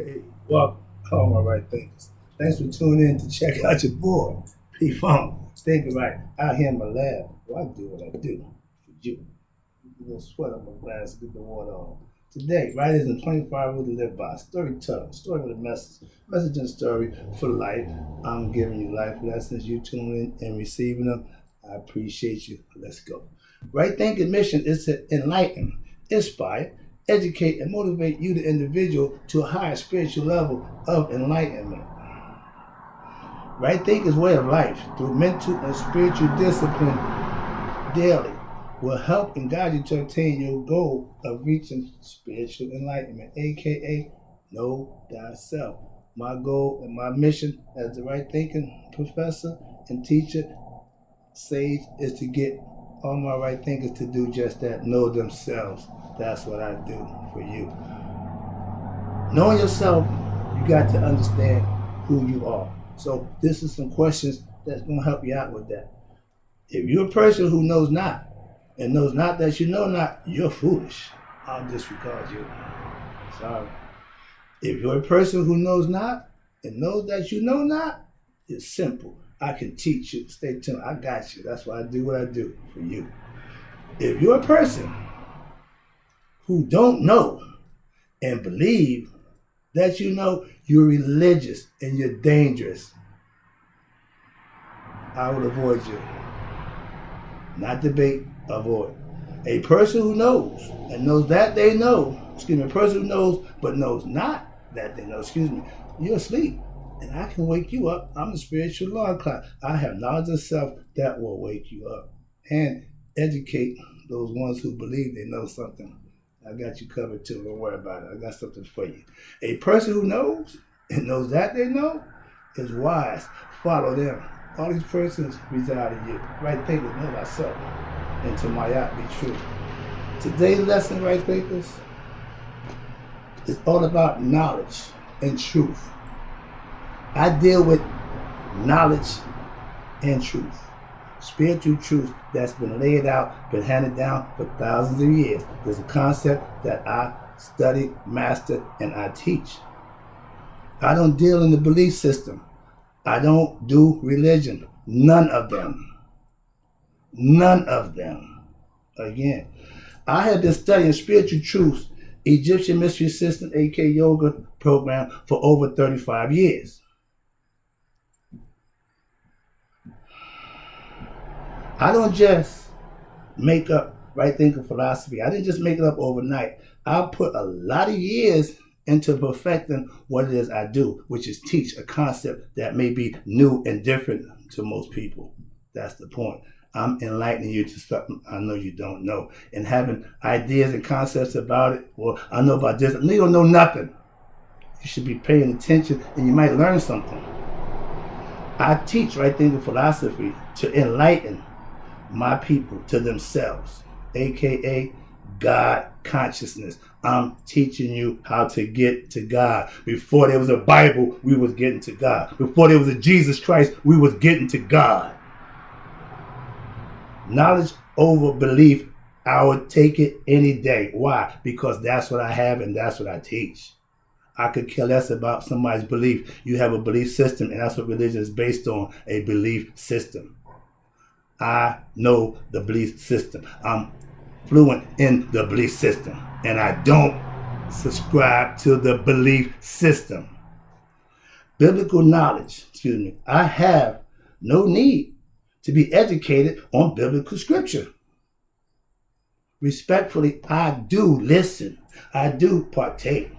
Hey, welcome, all my right thinkers. Thanks for tuning in to check out your boy, P Funk. Think right out here in my lab. Well, I do what I do for you. A little sweat on my glass, get the water on. Today, writers in 25 rules to live by. Storytelling, story with a message. Message and story for life. I'm giving you life lessons. You tuning in and receiving them. I appreciate you. Let's go. Right thinking mission is to enlighten, inspire, educate, and motivate you, the individual, to a higher spiritual level of enlightenment. Right thinking's way of life through mental and spiritual discipline daily will help and guide you to attain your goal of reaching spiritual enlightenment, aka know thyself. My goal and my mission as the right thinking professor and teacher sage is to get all my right thinkers to do just that, know themselves. That's what I do for you. Knowing yourself, you got to understand who you are. So this is some questions that's going to help you out with that. If you're a person who knows not, and knows not that you know not, you're foolish. I'll disregard you. Sorry. If you're a person who knows not, and knows that you know not, it's simple. I can teach you. Stay tuned. I got you. That's why I do what I do for you. If you're a person who don't know and believe that you know, you're religious and you're dangerous, I will avoid you. Not debate, avoid. A person who knows and knows that they know, a person who knows but knows not that they know, you're asleep. And I can wake you up. I'm a spiritual alarm clock. I have knowledge of self that will wake you up and educate those ones who believe they know something. I got you covered too. Don't worry about it. I got something for you. A person who knows and knows that they know is wise. Follow them. All these persons reside in you. Right thinkers, know thyself. And to my yacht be true. Today's lesson, right thinkers, is all about knowledge and truth. I deal with knowledge and truth. Spiritual truth that's been laid out, been handed down for thousands of years. There's a concept that I study, master, and I teach. I don't deal in the belief system. I don't do religion. None of them. None of them. Again, I have been studying spiritual truths, Egyptian mystery system, aka yoga program, for over 35 years. I don't just make up right thinking philosophy. I didn't just make it up overnight. I put a lot of years into perfecting what it is I do, which is teach a concept that may be new and different to most people. That's the point. I'm enlightening you to something I know you don't know. And having ideas and concepts about it, well, I know about this. I know you don't know nothing. You should be paying attention and you might learn something. I teach right thinking philosophy to enlighten my people to themselves, aka God consciousness. I'm teaching you how to get to God. Before there was a Bible, we was getting to God. Before there was a Jesus Christ, we was getting to God. Knowledge over belief, I would take it any day. Why? Because that's what I have and that's what I teach. I could care less about somebody's belief. You have a belief system, and that's what religion is based on, a belief system. I know the belief system. I'm fluent in the belief system. And I don't subscribe to the belief system. Biblical knowledge, I have no need to be educated on biblical scripture. Respectfully, I do listen. I do partake.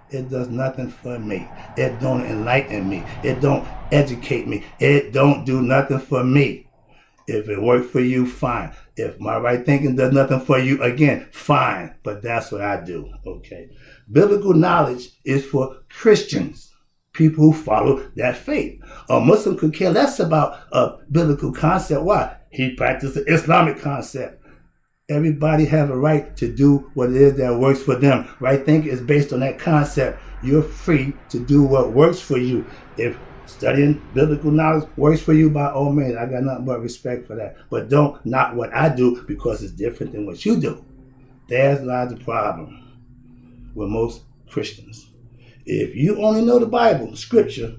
It does nothing for me. It don't enlighten me. It don't educate me. It don't do nothing for me. If it worked for you, fine. If my right thinking does nothing for you, again, fine. But that's what I do, okay? Biblical knowledge is for Christians, people who follow that faith. A Muslim could care less about a biblical concept. Why? He practices the Islamic concept. Everybody have a right to do what it is that works for them. Right thinking is based on that concept. You're free to do what works for you. If studying biblical knowledge works for you, by all means, I got nothing but respect for that. But don't knock what I do because it's different than what you do. There's lies the problem with most Christians. If you only know the Bible, scripture,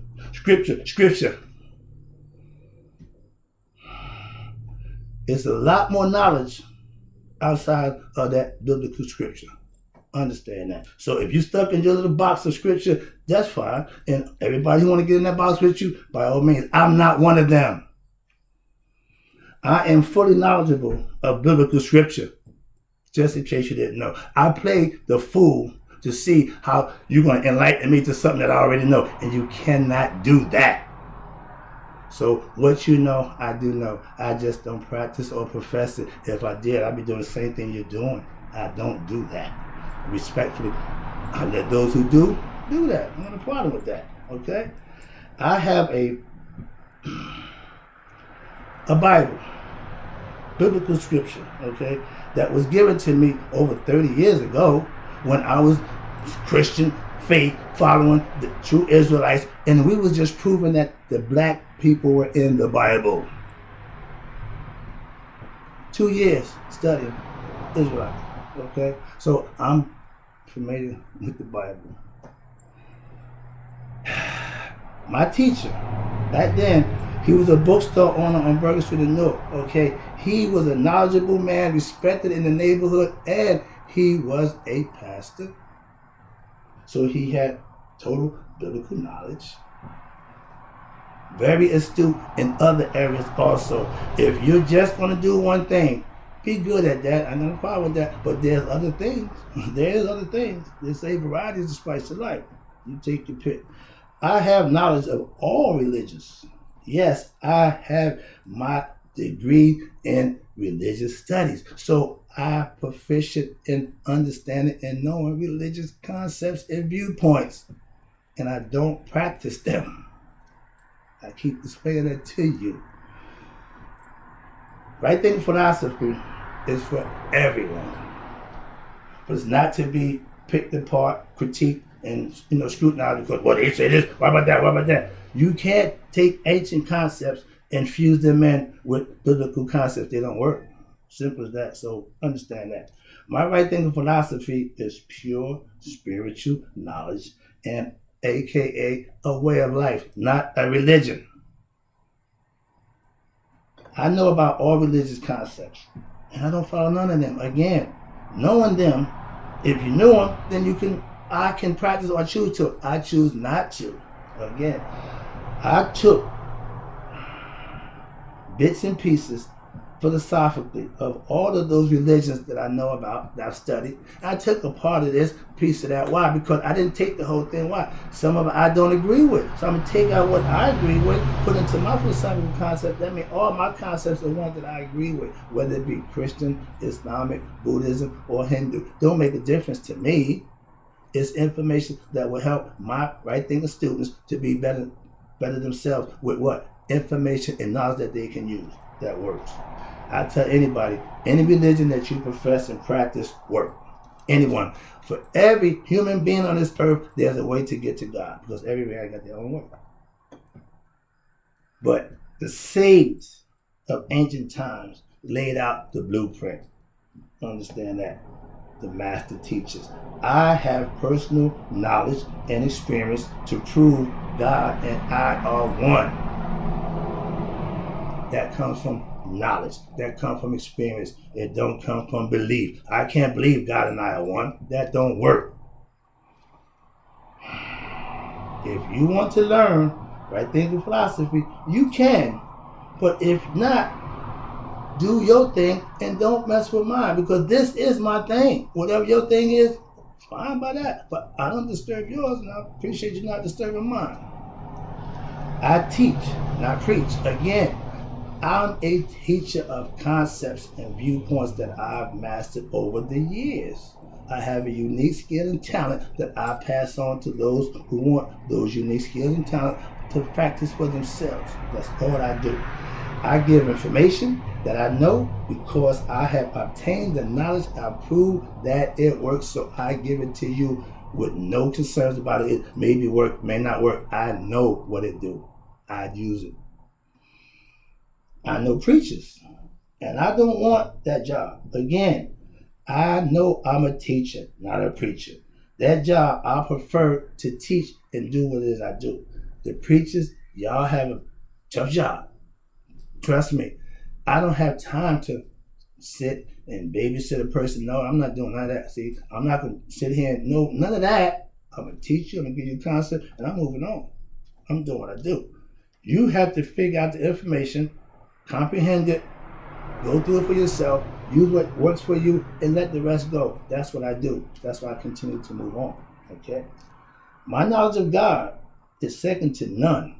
it's a lot more knowledge outside of that biblical scripture. Understand that. So if you're stuck in your little box of scripture, that's fine. And everybody who want to get in that box with you, by all means, I'm not one of them. I am fully knowledgeable of biblical scripture. Just in case you didn't know. I play the fool to see how you're going to enlighten me to something that I already know. And you cannot do that. So what you know, I do know. I just don't practice or profess it. If I did, I'd be doing the same thing you're doing. I don't do that. Respectfully, I let those who do that. I'm not a problem with that. Okay? I have a Bible, biblical scripture, okay, that was given to me over 30 years ago when I was Christian faith, following the true Israelites, and we was just proving that the black people were in the Bible. 2 years studying Israelites, okay? So I'm familiar with the Bible. My teacher, back then, he was a bookstore owner on Burger Street in Newark, okay? He was a knowledgeable man, respected in the neighborhood, and he was a pastor. So he had total biblical knowledge. Very astute in other areas also. If you're just going to do one thing, be good at that. I have no problem with that. But there's other things. There's other things. They say variety is the spice of life. You take your pick. I have knowledge of all religions. Yes, I have my degree in religious studies. So I'm proficient in understanding and knowing religious concepts and viewpoints. And I don't practice them. I keep displaying that to you. Right thinking philosophy is for everyone. But it's not to be picked apart, critiqued, and scrutinized because, well, they say this, what about that, what about that? You can't take ancient concepts and fuse them in with biblical concepts. They don't work. Simple as that. So understand that. My right thinking philosophy is pure spiritual knowledge, and AKA a way of life, not a religion. I know about all religious concepts, and I don't follow none of them. Again, knowing them, if you knew them, then I can practice or choose to. I choose not to. Again, I took bits and pieces philosophically of all of those religions that I know about, that I've studied. I took a part of this, piece of that. Why? Because I didn't take the whole thing. Why? Some of it I don't agree with. So I'm going to take out what I agree with, put into my philosophical concept. That means all my concepts are ones that I agree with, whether it be Christian, Islamic, Buddhism, or Hindu. Don't make a difference to me. It's information that will help my right thinking students to be better themselves with what? Information and knowledge that they can use. That works. I tell anybody, any religion that you profess and practice, work. Anyone. For every human being on this earth, there's a way to get to God, because everybody got their own way. But the sages of ancient times laid out the blueprint. Understand that. The master teachers. I have personal knowledge and experience to prove God and I are one. That comes from knowledge. That comes from experience. It don't come from belief. I can't believe God and I are one. That don't work. If you want to learn right thinking philosophy, you can. But if not, do your thing and don't mess with mine, because this is my thing. Whatever your thing is, fine by that. But I don't disturb yours, and I appreciate you not disturbing mine. I teach, not preach. Again, I'm a teacher of concepts and viewpoints that I've mastered over the years. I have a unique skill and talent that I pass on to those who want those unique skills and talent to practice for themselves. That's all I do. I give information that I know because I have obtained the knowledge. I prove that it works, so I give it to you with no concerns about it. It may work, may not work. I know what it do. I use it. I know preachers, and I don't want that job. Again, I know I'm a teacher, not a preacher. That job, I prefer to teach and do what it is I do. The preachers, y'all have a tough job. Trust me. I don't have time to sit and babysit a person. No, I'm not doing none of that. See, I'm not going to sit here and no, none of that. I'm going to teach you, I'm going to give you a concept, and I'm moving on. I'm doing what I do. You have to figure out the information, comprehend it, go through it for yourself, use what works for you, and let the rest go. That's what I do. That's why I continue to move on. Okay? My knowledge of God is second to none.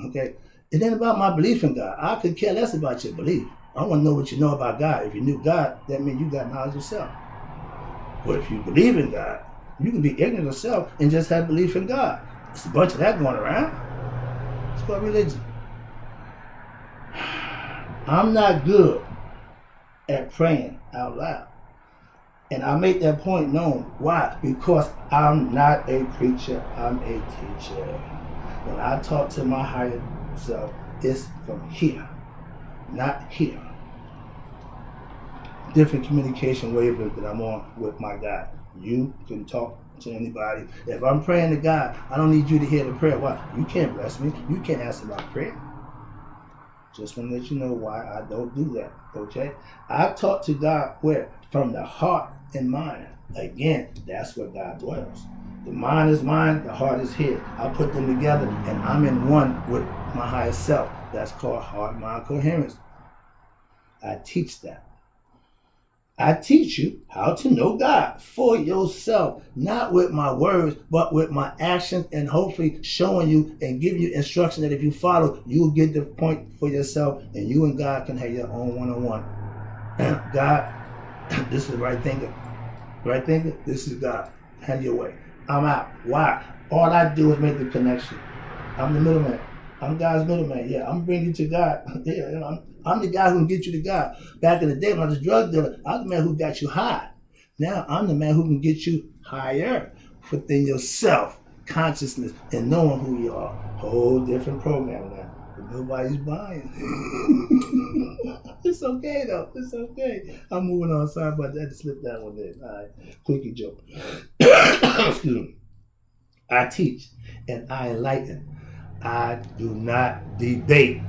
Okay? It ain't about my belief in God. I could care less about your belief. I want to know what you know about God. If you knew God, that means you got knowledge of self. But if you believe in God, you can be ignorant of self and just have belief in God. There's a bunch of that going around. It's called religion. I'm not good at praying out loud. And I make that point known. Why? Because I'm not a preacher, I'm a teacher. When I talk to my higher self, it's from here, not here. Different communication wavelength that I'm on with my God. You can talk to anybody. If I'm praying to God, I don't need you to hear the prayer. Why? You can't bless me. You can't answer my prayer. Just want to let you know why I don't do that, okay? I talk to God where? From the heart and mind. Again, that's where God dwells. The mind is mine, the heart is here. I put them together and I'm in one with my higher self. That's called heart-mind coherence. I teach that. I teach you how to know God for yourself, not with my words, but with my actions, and hopefully showing you and giving you instruction that if you follow, you'll get the point for yourself, and you and God can have your own one-on-one. God, this is right thinking. Right thinking, this is God. Have your way. I'm out. Why? All I do is make the connection. I'm the middleman. I'm God's middleman. Yeah, I'm bringing you to God. Yeah, I'm the guy who can get you to God. Back in the day when I was a drug dealer, I was the man who got you high. Now I'm the man who can get you higher within yourself, consciousness, and knowing who you are. Whole different program now. But nobody's buying. It's okay though. It's okay. I'm moving on. Sorry about that. I had to slip that one in. All right. Quickie joke. Excuse me. I teach and I enlighten. I do not debate,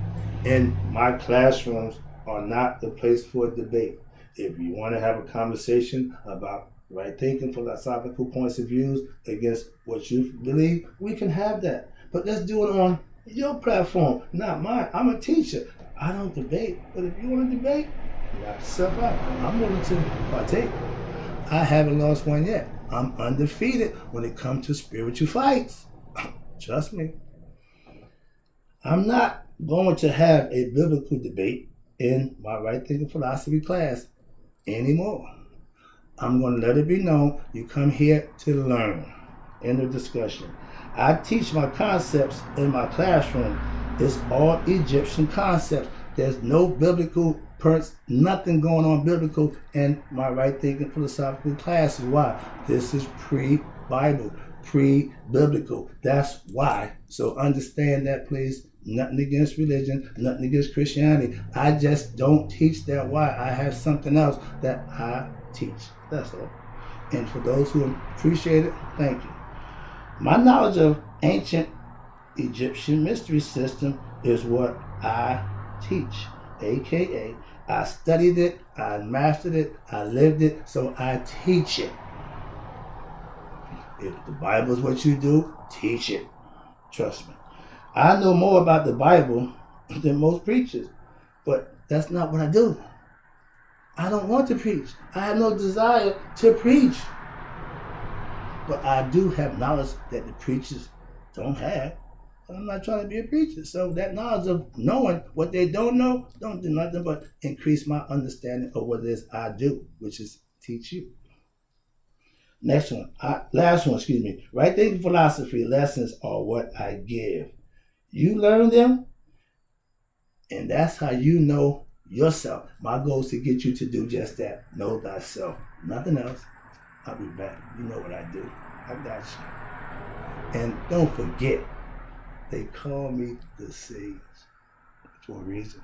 and my classrooms are not the place for debate. If you want to have a conversation about right thinking, philosophical points of views against what you believe, we can have that. But let's do it on your platform, not mine. I'm a teacher. I don't debate, but if you want to debate, knock yourself out. I'm willing to partake. I haven't lost one yet. I'm undefeated when it comes to spiritual fights. Trust me. I'm not going to have a biblical debate in my right thinking philosophy class anymore. I'm going to let it be known you come here to learn. End of discussion. I teach my concepts in my classroom. It's all Egyptian concepts. There's no biblical parts, nothing going on biblical in my right thinking philosophical classes. Why? This is pre-Bible, pre-biblical. That's why. So understand that, please. Nothing against religion, nothing against Christianity. I just don't teach that. Why? I have something else that I teach. That's all. And for those who appreciate it, thank you. My knowledge of ancient Egyptian mystery system is what I teach, aka I studied it, I mastered it, I lived it, so I teach it. If the Bible is what you do, teach it. Trust me. I know more about the Bible than most preachers, but that's not what I do. I don't want to preach. I have no desire to preach. But I do have knowledge that the preachers don't have. And I'm not trying to be a preacher. So that knowledge of knowing what they don't know, don't do nothing but increase my understanding of what it is I do, which is teach you. Last one, Right thinking philosophy lessons are what I give. You learn them, and that's how you know yourself. My goal is to get you to do just that. Know thyself. Nothing else. I'll be back. You know what I do. I got you. And don't forget, they call me the sage for a reason.